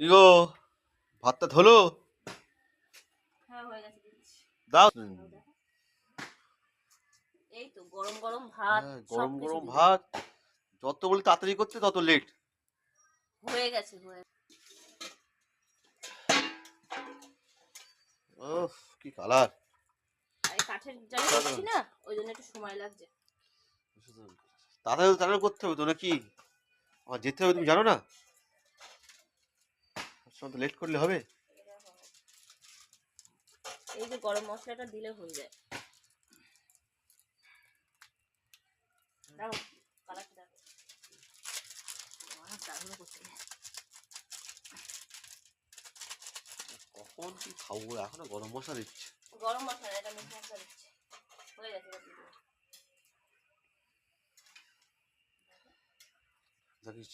কি গো, ভাতটা হলো? হ্যাঁ হয়ে গেছে দিচ্ছি। দাও। এই তো গরম গরম ভাত হ্যাঁ, সব গরম কিছু গরম দিলাম। ভাত। যত বলি তাড়াতাড়ি করতে তত লেট। হয়ে গেছে হয়ে। ওহ, কি কালার! এই কাঠের জালে করছি না, ওই জন্য একটু সময় লাগছে। তাড়াতাড়ি তাড়াতাড়ি করতে হবে তো নাকি? আমার যেতে হবে, তুমি জানো না? সব লেট করলে হবে? এই যে গরম মশলাটা দিলে হয়ে যায়। দাও কালারটা দাও। দারুণ করতে। কখন কি খাবো? এখনো গরম মশলা দিচ্ছে। গরম মশলা এটা মিট মশলা দিচ্ছে। হয়ে গেছে এবার দিয়ে দেবো। দেখিস